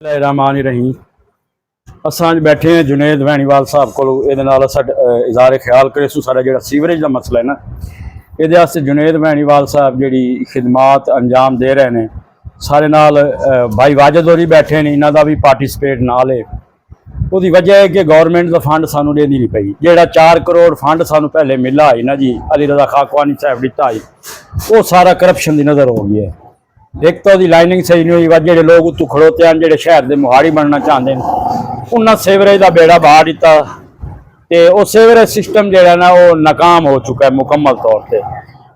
रहमान रहीम असां बैठे हैं जुनेद वैनीवाल साहब को इज़हार ख्याल करे सारा जो सीवरेज का मसला है ना ये जुनेद वैनीवाल साहब जी खिदमात अंजाम दे रहे हैं सारे नाल भाई वाजिद होरी बैठे ने इन्हों का भी पार्टिसिपेट नाल है। वो वजह है कि गौरमेंट का फंड सानू देनी नहीं पई जो 4 करोड़ फंड सानू पहले मिला है ना जी अली रजा खाकवानी साहब दिता है वो सारा करप्शन की नज़र हो गई है। एक तो लाइनिंग सही नहीं हुई जो लोग उत्तू खड़ोते हैं जो शहर के मोहाड़ी बनना चाहते हैं उन्हें सीवरेज का बेड़ा बहा दिता तो वो सीवरेज सिस्टम जो है ना वो नाकाम हो चुका है मुकम्मल तौर पर।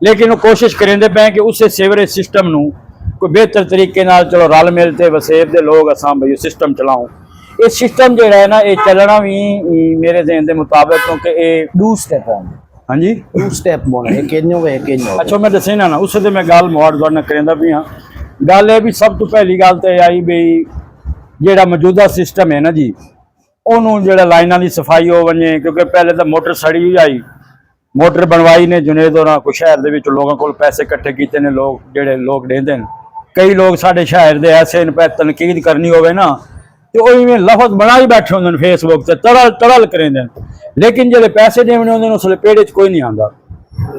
लेकिन वो कोशिश करेंगे पे कि उस सीवरेज सिस्टम को कोई बेहतर तरीके चलो रल मिलते वसेब के लोग असां भाई सिस्टम चलाऊँ। ये सिस्टम जो है ना ये चलना भी मेरे जहन के मुताबिक क्योंकि ये 2 स्टेप है। हाँ जी 2 स्टेप बोलना एक अच्छा मैं दसे ना उस मैं गल मुआड़ तुहाडे नाल करेंदा भी हाँ। गल है भी सब तो पहली गल तो आई बई जो मौजूदा सिस्टम है ना जी उन्होंने जो लाइना की सफाई हो बने क्योंकि पहले तो मोटर सड़ी हुई आई मोटर बनवाई ने जुनेद और कुछ शहर के लोगों को पैसे इकट्ठे किए ने लोग जोड़े लोग देंदे कई लोग साढ़े शहर के ऐसे पे तनकीद करनी हो ना तो वो लफज बना ही बैठे होंगे फेसबुक से तरल तरल करेंगे लेकिन जो पैसे देने होंगे उसले पेड़े कोई नहीं आता।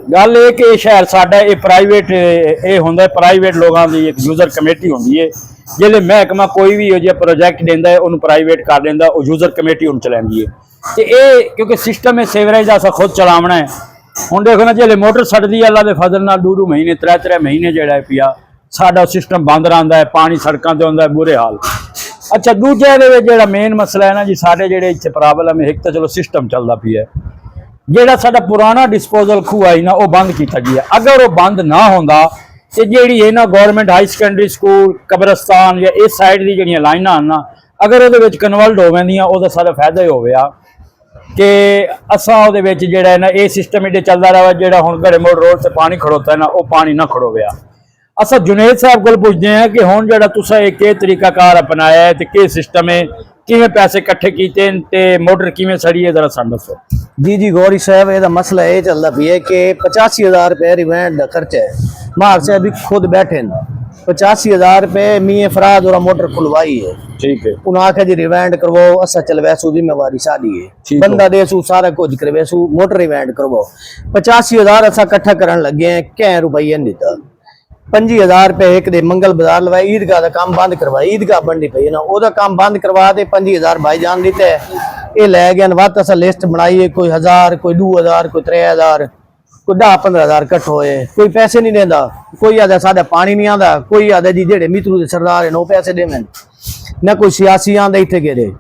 गल ये कि शहर साडा ये प्राइवेट ये होंगे प्राइवेट लोगों की एक यूजर कमेटी होंगी है जिले महकमा कोई भी जो प्रोजैक्ट देंदा है उन्होंने प्राइवेट कर देंदा वो यूजर कमेटी उन चलाती है तो ये क्योंकि सिस्टम है सीवरेज का खुद चलावना है। हुण देखो ना जिले मोटर सड़ती है अल्लाह के फजल नाल 2 महीने 3 महीने जोड़ा पिया साडा सिस्टम बंद रहा है पानी सड़कों से आता है बुरे हाल। अच्छा दूजे जो मेन मसला है ना जी साढ़े जो इतने प्रॉब्लम है एक तो चलो सिस्टम चलता पिया जोड़ा साडा पुराना डिस्पोजल खूह आई ना वो बंद किया गया अगर वो बंद ना होंदा तो जी है ना गौरमेंट हाई सेकेंडरी स्कूल कब्रस्तान या इस साइड की जो लाइना ना अगर वो कन्वर्ट हो गया वो सारा फायदा ही हो गया कि असा जो ना ये सिस्टम इधे चलता रहा जो हूँ घरे मोड़ रोड से पानी खड़ोता है ना वो पानी ना खड़ो गया। असा जुनेद साहब को पूछते हैं कि हुण जो तुसा एक तरीकाकार अपनाया है तो कि सिस्टम है किवें पैसे इकट्ठे किए मोटर किवें सड़ी है जरा सन दसो। जी गौरी साहब ये मसला ये चलता भी है कि 85,000 रुपये रिवेंट का खर्चा है मार से अभी खुद बैठे न 85,000 रुपये मी फराद और मोटर खुलवाई है ठीक है उन्हें आखे जी रिवेंट करवाओ असा चलवैसू जिम्मेवारी साडी है बंदा देसू सारा कुछ करवैसू मोटर रिवेंट करवाओ 85,000 असा इकट्ठा करन लगे हैं क्या रुपये नहीं दिता 25,000 रुपये एक दे मंगल बाजार लवाई ईदगाह का काम बंद करवाया ईदगाह बननी पई ना ओदा काम बंद करवा दे 25,000 भाईजान दिते ये लै गए वत असा लिस्ट बनाई है कोई 1000 कोई 2000 कोई 3000 कोई 10-15,000 कट्ठ होए कोई पैसे नहीं देंदा कोई आदा सादा पानी नहीं आंदा कोई आदा जी जेड़े मित्रू दे सरदार है वो पैसे देवें ना कोई सियासी आंदा इत्थे गेरे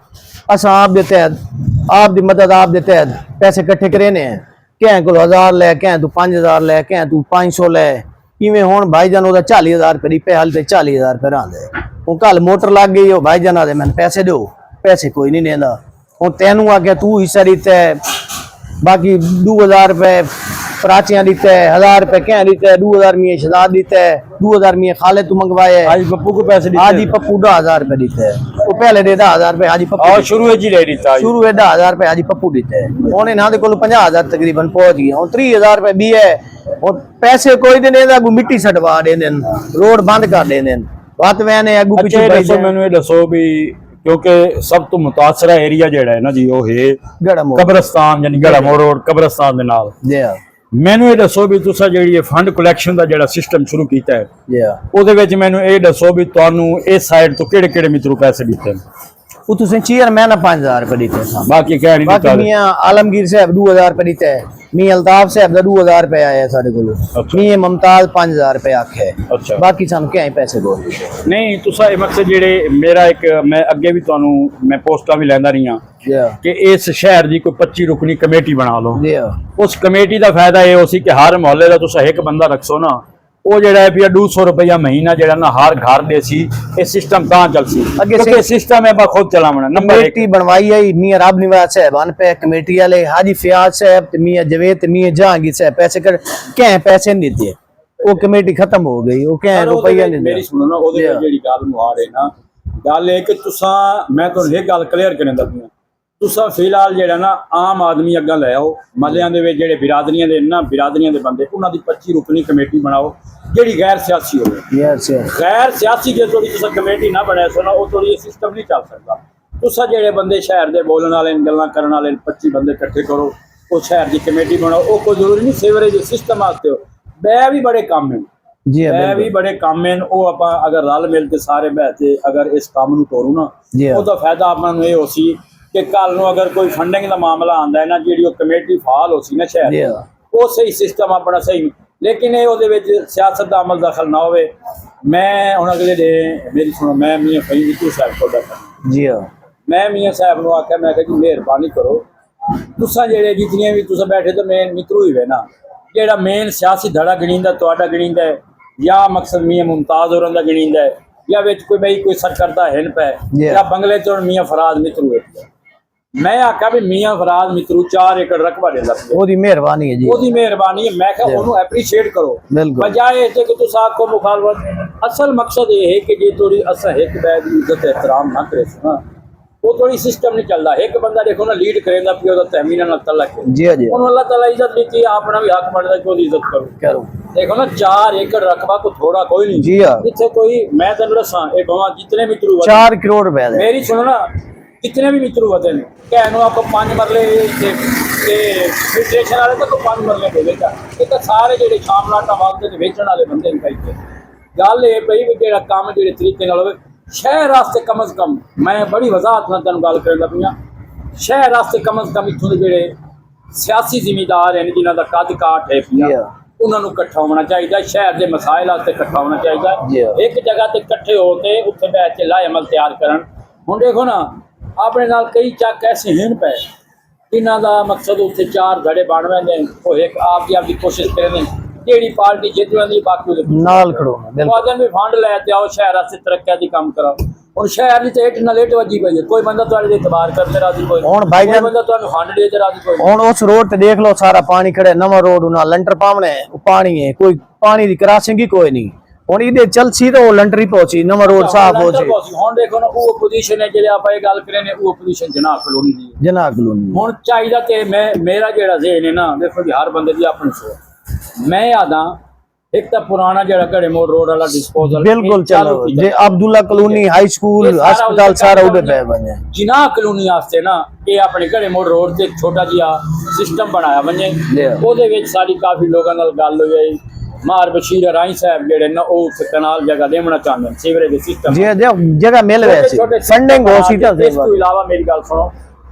असा आप दे तहत आप दी मदद आप दे तहत पैसे इकट्ठे करेने हैं क्या को 1000 ले क्या तू 5000 ले क्या तू 500 ले इवें हुण भाईजान ओदा 40,000 रुपये पे हाल 40,000 रुपये रहा वो कल मोटर लग गई हो भाईजान आदे मैंने पैसे दो पैसे कोई नहीं देंदा हूँ तेनू आ गया तू हिस्सा दिता है बाकी 2,000 रुपये प्राचियां दिता है 1,000 रुपये क्या दिता है 2,000 मियाँ शहजाद दिता है 2,000 मियाँ खाले तू मंगवाए आज पप्पू को पैसे हाजी पप्पू 10,000 रुपये दिता है वो पहले दे 10,000 रुपये हाजी पप्पू शुरू में 10,000 रुपये हाजी पप्पू दिता है उन्हें ना को 50,000 तकरीबन पहुंच गया हूँ 30,000 रुपये भी है और पैसे कोई नहीं देता मिट्टी सटवा देंगे रोड बंद कर देंगे बात वैन अगू पिछले मैंने दसो भी क्योंकि सब तो मुतासरा एरिया जो है ना जी वो है कब्रस्तान यानी गढ़मोड़ रोड कब्रस्तान के नाल मैनू ये दसो भी तुसा जी फंड कलैक्शन का जो सिस्टम शुरू किया है वो मैनू ये दसो भी तुहानू इस साइड तो केड़े मित्रू पैसे दिते वो तुसें चेयरमैन 5,000 रुपये दिते बाकी क्या नहीं बाकी मियां आलमगीर साहब 2,000 रुपये दिते मियां अल्ताफ साहब का 2,000 रुपये आया साढ़े को मियां मुमताज 5,000 रुपये आखे अच्छा बाकी सानू क्या पैसे दो नहीं तुसा मकसद जेड़े मेरा एक मैं अगे भी तुहानू मैं पोस्टा भी लैंदा रही हां कि इस शहर की कोई 25 रुकनी कमेटी बना लो उस कमेटी का फायदा ये हो सी कि हर मोहल्ले का तुसा एक बंदा रखसो ना वो जो है 200 रुपया महीना जो ना हर घर दे सी ये सिस्टम कहाँ चल सी अगे सिस्टम है खुद चलावना कमेटी बनवाई है मियां राब निवाज साहबान पे कमेटी वाले हाजी फयाज साहब मियां जवेद मियां जहांगीर साहब पैसे कर क्या पैसे नहीं दिए वो कमेटी खत्म हो गई वो क्या रुपया नहीं मेरी सुनो ना ओदे जेड़ी गल मुहार है ना गल है कि तुसा मैं तो एक गल क्लियर करने लगी ਤੁਸੀਂ ਫਿਲਹਾਲ ਜਿਹੜਾ ਨਾ ਆਮ ਆਦਮੀ ਅੱਗਾ ਲੈ ਆਓ, ਮਹੱਲਿਆਂ ਦੇ ਵਿੱਚ ਜਿਹੜੇ ਬਿਰਾਦਰੀਆਂ ਦੇ ਨਾ ਬਿਰਾਦਰੀਆਂ ਦੇ ਬੰਦੇ, ਉਹਨਾਂ ਦੀ 25 ਰੁਕਨੀ ਕਮੇਟੀ ਬਣਾਓ ਜਿਹੜੀ ਗੈਰ ਸਿਆਸੀ ਹੋਵੇ। ਯੈਸ ਯੈਸ ਗੈਰ ਸਿਆਸੀ ਜੇ ਤੁਹਾਡੀ ਤੁਸੀਂ ਕਮੇਟੀ ਨਾ ਬਣਾਇਆ ਸੋ ਨਾ, ਉਹ ਤੁਹਾਡੀ ਇਹ ਸਿਸਟਮ ਨਹੀਂ ਚੱਲ ਸਕਦਾ। ਤੁਸੀਂ ਜਿਹੜੇ ਬੰਦੇ ਸ਼ਹਿਰ ਦੇ ਬੋਲਣ ਵਾਲੇ ਨੇ, ਗੱਲਾਂ ਕਰਨ ਵਾਲੇ ਨੇ, 25 ਬੰਦੇ ਇਕੱਠੇ ਕਰੋ, ਉਹ ਸ਼ਹਿਰ ਦੀ ਕਮੇਟੀ ਬਣਾਓ। ਉਹ ਕੋਈ ਜ਼ਰੂਰੀ ਨਹੀਂ ਸੀਵਰੇਜ ਦੇ ਸਿਸਟਮ ਵਾਸਤੇ ਹੋ, ਬੈ ਵੀ ਬੜੇ ਕੰਮ ਨੇ, ਜੀ ਬੈ ਵੀ ਬੜੇ ਕੰਮ ਨੇ। ਉਹ ਆਪਾਂ ਅਗਰ ਰਲ ਮਿਲ ਕੇ ਸਾਰੇ ਬਹਿ ਕੇ ਅਗਰ ਇਸ ਕੰਮ ਨੂੰ ਤੋਰੂ ਨਾ, ਜੀ ਉਹਦਾ ਫਾਇਦਾ ਆਪਾਂ ਨੂੰ ਇਹ ਹੋ ਸੀ ਕਿ ਕੱਲ ਨੂੰ ਅਗਰ ਕੋਈ ਫੰਡਿੰਗ ਦਾ ਮਾਮਲਾ ਆਉਂਦਾ ਹੈ ਨਾ, ਜਿਹੜੀ ਉਹ ਕਮੇਟੀ ਫਾਲ ਹੋ ਸੀ ਨਾ ਸ਼ਹਿਰ ਜੀ ਉਹ ਸਹੀ ਸਿਸਟਮ ਆਪਣਾ ਸਹੀ, ਲੇਕਿਨ ਇਹ ਉਹਦੇ ਵਿੱਚ ਸਿਆਸਤ ਦਾ ਅਮਲ ਦਖਲ ਨਾ ਹੋਵੇ। ਮੈਂ ਹੁਣ ਅਗਲੇ ਦੇ ਮੇਰੀ ਸੁਣੋ, ਮੈਂ ਮੀਆਂ ਫਰੀਦ ਮਿੱਤੂ ਸਾਹਿਬ ਕੋਲ ਦਾ, ਜੀ ਮੈਂ ਮੀਆਂ ਸਾਹਿਬ ਨੂੰ ਆਖਿਆ, ਮੈਂ ਕਿਹਾ ਜੀ ਮਿਹਰਬਾਨੀ ਕਰੋ, ਤੁਸੀਂ ਜਿਹੜੇ ਜਿਤਨੀਆਂ ਵੀ ਤੁਸੀਂ ਬੈਠੇ ਤਾਂ ਮੇਨ ਮਿੱਤਰੂ ਹੀ ਵੇ ਨਾ, ਜਿਹੜਾ ਮੇਨ ਸਿਆਸੀ ਧੜਾ ਗਣੀਂਦਾ ਤੁਹਾਡਾ ਗਣੀਂਦਾ ਹੈ, ਜਾਂ ਮਕਸਦ ਮੀਆਂ ਮੁਮਤਾਜ਼ ਹੋਰਾਂ ਦਾ ਗਣੀਂਦਾ ਹੈ, ਜਾਂ ਵਿੱਚ ਕੋਈ ਬਈ ਕੋਈ ਸਰਕਰਦਾ ਹਿੰਨ ਪੈ, ਜਾਂ ਬੰਗਲੇ ਤੋਂ ਮੀਆਂ ਫਰਾਜ਼ ਮਿੱਤਰੂ ਹੈ। ਮੈਂ ਆਖਿਆ ਵੀ ਮੀਆਂ ਫਰਾਜ਼ ਮਿੱਤਰੂ 4 ਏਕੜ ਰਕਬਾ ਦੇ ਲੱਗੇ, ਉਹਦੀ ਮਿਹਰਬਾਨੀ ਹੈ ਜੀ, ਉਹਦੀ ਮਿਹਰਬਾਨੀ ਹੈ। ਮੈਂ ਕਿਹਾ ਉਹਨੂੰ ਐਪਰੀਸ਼ੀਏਟ ਕਰੋ, ਬਜਾਏ ਇਸ ਕਿ ਤੁਸੀਂ ਆਖੋ ਮੁਖਾਲਫਤ। ਅਸਲ ਮਕਸਦ ਇਹ ਹੈ ਕਿ ਜੇ ਥੋੜੀ ਅਸਾਂ ਇੱਕ ਬੈਗ ਦੀ ਇੱਜ਼ਤ एहतराम ना करे ना, ਉਹ ਥੋੜੀ ਸਿਸਟਮ ਨਹੀਂ ਚੱਲਦਾ। ਇੱਕ ਬੰਦਾ ਦੇਖੋ ਨਾ ਲੀਡ ਕਰੇਗਾ ਪਿਓ ਉਹਦਾ ਤਹਿਮੀਨ ਨਾਲ ਤਲਕ ਜੀ ਜੀ, ਉਹਨੂੰ ਅੱਲਾਹ ਤਾਲਾ ਇੱਜ਼ਤ ਦਿੱਤੀ, ਆਪਣਾ ਵੀ ਹੱਕ ਬਣਦਾ ਕਿ ਉਹਦੀ ਇੱਜ਼ਤ ਕਰੋ। देखो ना 4 एकड़ रकबा को थोड़ा कोई नहीं जी हाँ, इतने कोई मैं तेन दसा जितने भी मित्रू 4 करोड़ रुपए मेरी सुनो ना, कितने भी मित्रू होते हैं कहनो आपको 5 मरले फिल्ट्रेशन वाले तो 5 मरले दे देगा, ये तो सारे जो शामलाटा वास्ते बेचने वाले बंदे निकालते। गल ये पई भी जो काम जो तरीके नाल होवे शहर वास्ते कम अज कम, मैं बड़ी वजाहत नाल तुहानू गल करदा पिया, शहर वास्ते कम अज कम इत्थों दे जेहड़े सियासी जिमीदार हैं जिन्हां दा कद काठ है पिया उन्होंने इकट्ठा होना चाहिए, शहर के मसाइल वास्ते इकट्ठा होना चाहिए। एक जगह ते इकट्ठे होते उत्थे बैठ के लाए अमल तैयार करन। हुण देखो ना अपने नाल कई चक ऐसे हैं पे जिन्हां दा मकसद उत्थे 4 धड़े बन वैंदे, वो एक आपकी कोशिश करदे जेहड़ी पार्टी जित वैंदी बाकी नाल खड़ोना बिल्कुल भी फंड लैते आओ शहर वास्ते तरक्की दी काम कराओ। और शहर दी ते इट ना लेट वजी पई है, कोई बंदा तुहाडे ते इतबार करते राजी कोई हुण भाई कोई बंदा तुहानू फंड दे ते राजी कोई। हुण उस रोड ते देख लो सारा पानी खड़े, नवा रोड उना लंटर पावणे वो पानी है, कोई पानी दी क्रॉसिंग ही कोई नहीं। हुण इदे चलसी तो लंटर ही पहुंची, नवा रोड साफ हो जी। हुण देखो ना वो पोजीशन है जेले आपा ये गल करे ने, वो पोजीशन जनाब कॉलोनी दी, जनाब कॉलोनी। हुण चाहिदा ते मैं मेरा जेड़ा ज़हन है ना, देखो जी हर बंदे दी अपनी सोच। मैं आदा एक तो पुराना जड़ा घड़े मोड़ रोड वाला डिस्पोजल बिल्कुल चलो जे अब्दुल्ला कॉलोनी हाई स्कूल अस्पताल सारा उधर पे बने। जिना कॉलोनी वास्ते ना ये अपने घड़े मोड़ रोड ते छोटा जिहा सिस्टम बनाया बने, ओदे विच साडी काफी लोगां नाल गल होई। मार बशीर राई साहब जेड़े ना ओ कनाल जगह देवना चाहंदे सीवरेज दे सिस्टम जी जगह मिल वैसी फंडिंग हो सी। तो इस तो इलावा मेरी गल सुनो,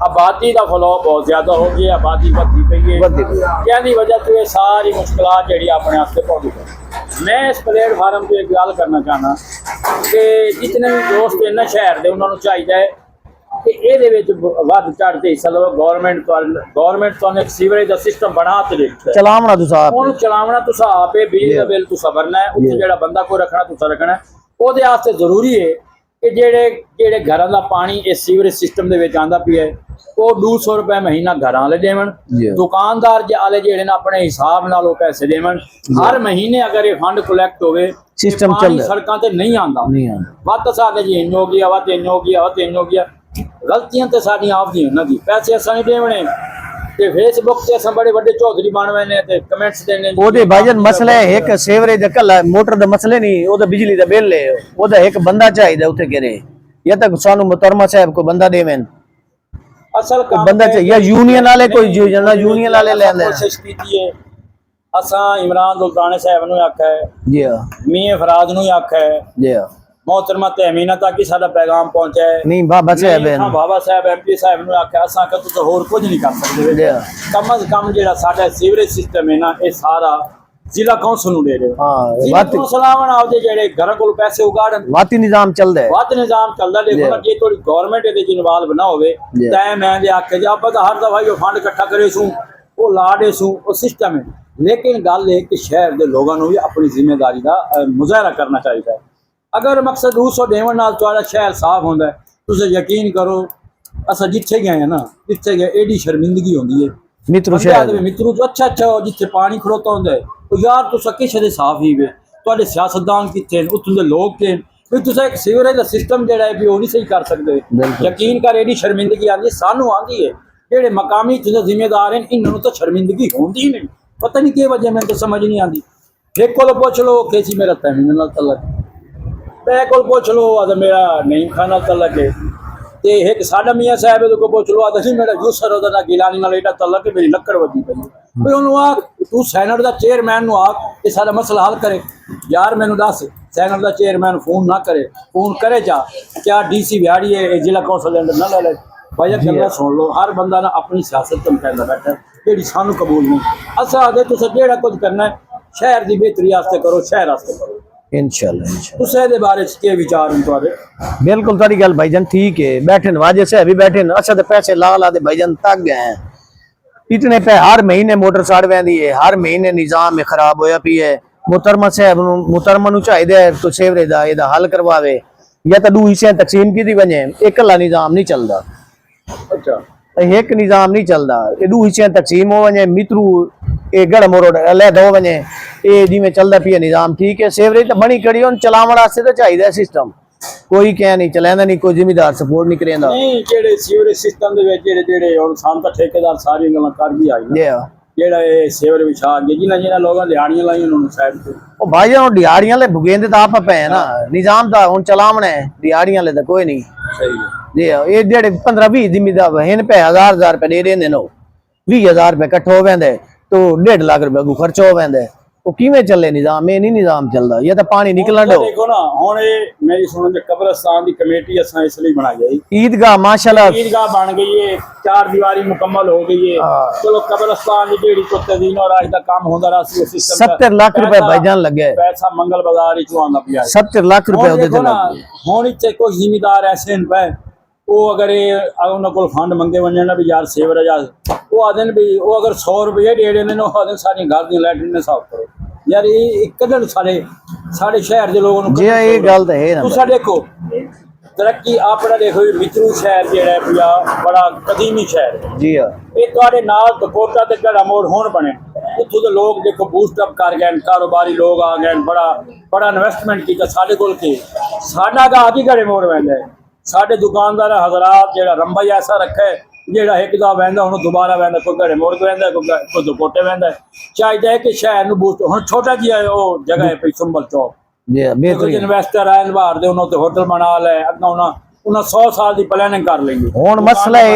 आबादी का फलो बहुत ज्यादा हो गई, आबादी बढ़ती पई है, जिसकी वजह से ये सारी मुश्किलात जी अपने वास्ते पौधी है। मैं इस प्लेटफार्म पर एक गल करना चाहना कि जितने भी दोस्त इन्होंने शहर के उन्होंने चाहिए कि ये वध चढ़ के हिस्सा लो। गौरमेंट तो एक सीवरेज का सिस्टम बना तो चलावना चलावना तुसा आप है, बिजली का बिल तुसा भरना है, उत्थे जेड़ा बंदा को रखना तुसा रखना है। ਉਹਦੇ वास्ते जरूरी है कि ਜਿਹੜੇ घरों का पानी इस सीवरेज सिस्टम के आंदा पिया वो 200 रुपए महीना घर वाले देवन, दुकानदार आले जेड़े ना अपने हिसाब नाल वो पैसे देवन। हर महीने अगर ये फंड कलैक्ट होवे सिस्टम चल सड़कों ते नहीं आंदा, वत साडे जी इन हो गया, वत इन हो गया, वत इन हो गया। गलतियां तो साडियां आप दी उन्हां दी, पैसे असां नहीं देवणे ते फेसबुक ते असां बड़े बड़े चौधरी बन वैने ते कमेंट्स देने। ओदे भाईजान मसला है एक सीवरेज दा कल मोटर दा मसले नहीं, ओदा बिजली दा बिल है, ओदा एक बंदा चाहिए उथे करे, या तक सानू मुहतरमा साहब को बंदा देवेन असल बंदा चाहिए, या यूनियन वाले कोई यूनियन वाले लेंदे कोशिश कीती है। असां इमरान दुल्ताने साहब नु आखा है जी हां, मियां फराज नु आखा है जी हां, मोहतरमा तहमीना तक ही साडा पैगाम पहुंचा है। नहीं बाबा साहब है, हां बाबा साहब एमपी साहब नु आखा असां का तुस होर कुछ नहीं कर सकदे जी। कम अज कम जेड़ा साडा सीवरेज सिस्टम है ना, ये सारा जिला कौंसल नु दे दे। हां बात सलामन आवदे जेड़े घर कोल पैसे उगाड़न, वाती निजाम चलदा है, वात निजाम चलदा। देखो ना जे थोड़ी गवर्नमेंट दे इन्वॉल्व ना होवे तां मैं दे आखे जा आप हर दफा यो फंड इकट्ठा करे सू वो ला दे सू वो सिस्टम है। लेकिन गल है कि शहर के लोगों को भी अपनी जिम्मेदारी का मुजाहरा करना चाहिए। अगर मकसद 200 देवन नाल तुहाडा शहर साफ होंदा है, तुसीं यकीन करो असां जिथे गए हैं ना, जिथे गए एडी शर्मिंदगी होंदी है मित्रू शहर मित्रू जो अच्छा जिथे पानी खड़ोता होंदा है यार तुसा किश दे साफ ही वे, तुहाडे सियासतदान किथे ने, उत्थों दे लोग के ਵੀ ਤੁਸੀਂ ਇੱਕ ਸੀਵਰੇਜ ਦਾ ਸਿਸਟਮ ਜਿਹੜਾ ਹੈ ਵੀ ਉਹ ਨਹੀਂ ਸਹੀ ਕਰ ਸਕਦੇ। ਬਿਲਕੁਲ। ਯਕੀਨ ਕਰ, ਇਹਦੀ ਸ਼ਰਮਿੰਦਗੀ ਆਉਂਦੀ ਸਾਨੂੰ ਆਉਂਦੀ ਹੈ। ਜਿਹੜੇ ਮਕਾਮੀ ਜ਼ਿੰਮੇਦਾਰ ਹਨ ਇਹਨਾਂ ਨੂੰ ਤਾਂ ਸ਼ਰਮਿੰਦਗੀ ਹੁੰਦੀ ਨਹੀਂ, ਪਤਾ ਨਹੀਂ ਕੀ ਵਜ੍ਹਾ, ਮੈਨੂੰ ਤਾਂ ਸਮਝ ਨਹੀਂ ਆਉਂਦੀ। ਇੱਕ ਕੋਲ ਪੁੱਛ ਲਓ ਕਿ ਸੀ ਮੇਰਾ ਤੈਮੀਮ ਨਾਲ ਤਲਕ, ਮੈਂ ਕੋਲ ਪੁੱਛ ਲਓ ਆ ਮੇਰਾ ਨਈਮ ਖਾਨ ਨਾਲ ਤਲਕ ਹੈ, ਤੇ ਇੱਕ ਸਾਡਾ ਮੀਆਂ ਸਾਹਿਬ ਇਹਦੇ ਕੋਲ ਪੁੱਛ ਲਓ ਆ ਜੀ ਮੇਰਾ ਯੂਸਰ ਉਹਦਾ ਨਾਲ ਗਿਲਾਨੀ ਨਾਲ ਇਹਦਾ ਤਲਕ ਹੈ, ਮੇਰੀ ਲੱਕੜ ਵੱਜੀ ਪਈ ਹੈ। ਵੀ ਉਹਨੂੰ ਆ ਤੂੰ ਸੈਨੇਟ ਦਾ ਚੇਅਰਮੈਨ ਨੂੰ ਆ ਇਹ ਸਾਡਾ ਮਸਲਾ ਹੱਲ ਕਰੇ। ਯਾਰ ਮੈਨੂੰ ਦੱਸ, ਸੈਨੇਟ ਦਾ ਚੇਅਰਮੈਨ ਫੋਨ ਨਾ ਕਰੇ, ਫੋਨ करे क्या DC ਵਿਹਾੜੀ ਹੈ ਜ਼ਿਲ੍ਹਾ ਕੌਂਸਲ ਦੇ ਅੰਦਰ ਨਾ ਲੈ ਲੈ। ਭਾਈ ਗੱਲਾਂ ਸੁਣ ਲਓ, ਹਰ ਬੰਦਾ ਨਾ ਆਪਣੀ ਸਿਆਸਤ ਤੋਂ ਕਹਿੰਦਾ ਬੈਠਾ ਜਿਹੜੀ ਸਾਨੂੰ ਕਬੂਲ ਨਹੀਂ। ਅਸਾਂ ਆਦੇ ਤੁਸੀਂ ਜਿਹੜਾ ਕੁਝ ਕਰਨਾ ਹੈ ਸ਼ਹਿਰ ਦੀ ਬਿਹਤਰੀ ਵਾਸਤੇ ਕਰੋ, ਸ਼ਹਿਰ ਵਾਸਤੇ ਕਰੋ। इंशाल्लाह ਤੁਸੀਂ ਇਹਦੇ ਬਾਰੇ ਚ ਕੀ ਵਿਚਾਰ ਹਨ ਤੁਹਾਡੇ? बिल्कुल तारी गल भाईजान ठीक है। बैठे वाजे से भी बैठे अच्छा तो पैसे ला ला दे भाईजान तक गए हैं। इतने पे हर महीने मोटर सड़ वैंदी है, हर महीने निजाम में खराब होया पी है। मुहतरमा साहब मुहतरमा नु चाहिए तो सेवरेज दा एदा हल करवावे या तो दू हिस्से तकसीम की दी वने, एकला निजाम नहीं चलदा। अच्छा, एक निजाम नहीं चलदा, ये दू हिस्से तकसीम हो वने, मित्रू ए गड़ मोरोड अलग हो वने, ए जिवें चलदा पिया निजाम ठीक है। सेवरेज तो बनी कड़ी हुन चलावण वास्ते तो चाहिए सिस्टम, कोई कह नहीं चलांदा नहीं, कोई जिम्मेदार सपोर्ट नहीं करेंदा। नहीं ਜਿਹੜੇ ਸੀਵਰੇਜ ਸਿਸਟਮ ਦੇ ਵਿੱਚ ਜਿਹੜੇ ਹੁਣ ਸਾਨੂੰ ਤਾਂ ਠੇਕੇਦਾਰ ਸਾਰੀਆਂ ਗੱਲਾਂ ਕਰ ਵੀ ਆਈ ਨਾ, ਜਿਹੜਾ ਇਹ ਸੇਵਰ ਵਿਛਾ ਕੇ ਜਿਨ੍ਹਾਂ ਲੋਕਾਂ ਦਿਹਾੜੀਆਂ ਲਾਈਆਂ ਉਹਨਾਂ ਨੂੰ ਸਾਈਡ ਤੇ ਉਹ ਭਾਈ ਹੁਣ ਦਿਹਾੜੀਆਂ ਲੈ ਭੁਗੇਂਦੇ ਤਾਂ ਆਪ ਪਏ ਨਾ, ਨਿਜ਼ਾਮ ਤਾਂ ਹੁਣ ਚਲਾਵਣਾ ਹੈ, ਦਿਹਾੜੀਆਂ ਲੈ ਤਾਂ ਕੋਈ ਨਹੀਂ। ਸਹੀ ਹੈ ਜੀ ਇਹ ਜਿਹੜੇ 15-20 ਜ਼ਿਮੀਦਾਰ ਹਨ ਪੈ 1000 ਰੁਪਏ ਦੇ ਰਹੇ ਨੇ, 20000 ਰੁਪਏ ਇਕੱਠ ਹੋ ਵੈਂਦੇ तो 1.5 लाख रुपए को खर्च हो वैंदे, वो किवें चले निजाम? ये नहीं निजाम चलदा, ये तो पानी निकलन दो। देखो ना हुन ये मेरी सुनो जे कब्रिस्तान दी कमेटी असां इसलिए बनाई है, ईदगाह माशाल्लाह ईदगाह बन गई है, 4 दीवारी मुकम्मल हो गई है। चलो कब्रिस्तान दी जेड़ी तो तदीन और आज दा काम होंदा रहा सी सिस्टम 70 लाख रुपए भाईजान लगे, पैसा मंगल बाजार ही आंदा पिया 70 लाख रुपए ओदे ते लगे। हुन इत्थे कुछ जिम्मेदार ऐसे न पे वो अगर उन्होंने को फंड मंगे वजन ना भी यार सेवरेज वो आदन भी वो अगर 100 रुपये दे देने नो आदन सारी घर दी लैटरिन साफ करो यार। ये कदर सारे शहर के लोगों जी ये गल तो है ना। तुसा देखो तरक्की अपना देखो मित्रू शहर जेड़ा है बड़ा कदीमी शहर है जी हां, ये तुहाडे नाल कोटा ते गड़ा मोड़ होण बने इत्थों दे लोग देखो बूस्ट अप कर गए, कारोबारी लोग आ गए, बड़ा इन्वेस्टमेंट कीता साडे कोल के साडा गा भी गड़े मोड़ वैंदा है। साडे दुकानदार हजरात जेड़ा रंबा ऐसा रखा है जेड़ा एक दा वैंदा हुण दोबारा वैंदा, कोई घड़े मोड़ के वैंदा, कोई दुकोटे वैंदा। चाहिए कि शहर नूं बूस्ट हुण छोटा जिहा वो जगह है पई संभल चौक जी बेहतरीन इन्वेस्टर आए बाहर दे उन्होंने होटल बना ले अग्गा उन्हें 100 साल की प्लानिंग कर लेंगे। हुण मसला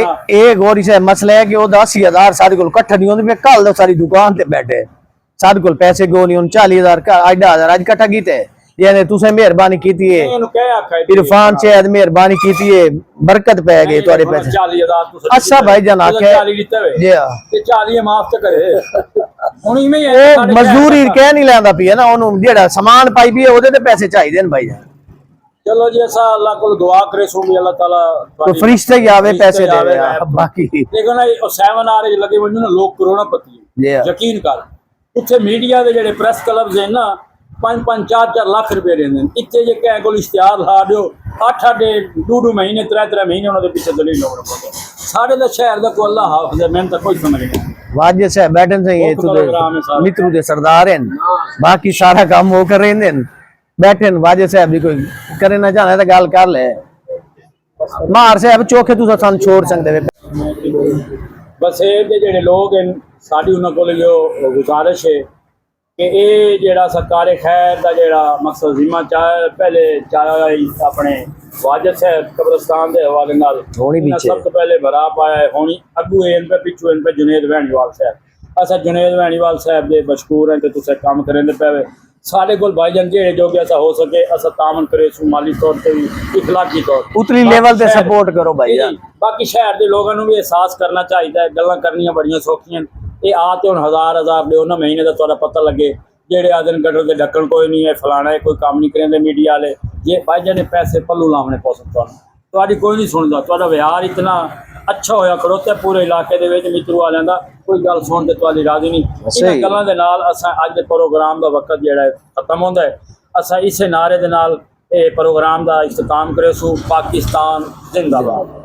एक और ही मसला है कि वो 80,000 साडे कोल इकट्ठा नहीं होंदे, कल दो सारी दुकान ते बैठे साडे कोल पैसे गो नहीं, हुण 40,000 का 8,000 आज इकट्ठा कीते यानी तुसें मेहरबानी कीती है, इरफान शायद मेहरबानी कीती है, बरकत पै गई तुम्हारे पैसे 40,000 अच्छा भाईजान आखे जी हां ते 40 माफ ते करे हुण इवें ही ओ मजदूरी कह नहीं लैंदा पिया ना, ओनू जेड़ा सामान पाई भी ओदे ते पैसे चाहिए न भाईजान। चलो जी ऐसा अल्लाह को दुआ करे सो भी अल्लाह ताला तो फरिश्ते ही आवे पैसे देवे बाकी देखो ना ये सेमिनार लगे वजन ना लोग करोड़पति यकीन कर उत्थे मीडिया दे जेड़े प्रेस क्लब्स हैं ना 5-5 4-4 लाख रुपए देंदे इत्थे जे कह कोल इश्तिहार ला दियो 8-8 2-2 महीने 3-3 महीने उन्हां दे पीछे दलील लोग रखो साडे दा शहर दा को अल्लाह हाफिज़ है, मैंने तो कोई समझ नहीं। वाजे से बैठन से ये तो मित्रू दे सरदार हैं, बाकी सारा काम वो कर रहे हैं बैठे वाजे साहब भी कोई करे ना जाना तो गल कर ले मार साहब चौखे तू सन छोड़ सकदे बस ये जेड़े लोग हैं साडी उन्हां कोल जो गुजारिश है कि ये जेड़ा सरकार खैर का जेड़ा मकसद जिम्मा चाहे पहले चाहे अपने वाजिद साहब कब्रिस्तान के हवाले नाल सब तो पहले भरा पाया है होनी अगू इन पे पिछू इन पे जुनेद वैनीवाल साहब असा जुनेद वैनीवाल साहब दे मशकूर हैं कि तुसे काम करेंदे पे साडे कोल भाईजान जेड़े जो कि ऐसा हो सके असा तामन करे सु माली तौर पे इखलाकी तौर उतली लेवल पे सपोर्ट करो भाईजान। बाकी शहर के लोगों को भी एहसास करना चाहिए गल्लां करनियां बड़ियां सौखियां ये आते हुण 1000 दो ना महीने का तुहाडा पता लगे जेड़े आदन गटर के ढक्कन कोई नहीं है फलाना है कोई काम नहीं करेंदे मीडिया वाले ये भाईजान ने पैसे पल्लू लावने पसंद तुहाडी कोई नहीं सुनदा तुहाडा व्यवहार इतना अच्छा होया खड़ोता पूरे इलाके दे विच मित्रू वालियां दा कोई गल सुन ते तुहाडी राजी नहीं इन्हां गल्लां दे नाल असां अज दे प्रोग्राम दा वक्त जेड़ा है खत्म होंदा है असां इसे नारे दे नाल ये प्रोग्राम दा इख्तिताम करे सु पाकिस्तान जिंदाबाद।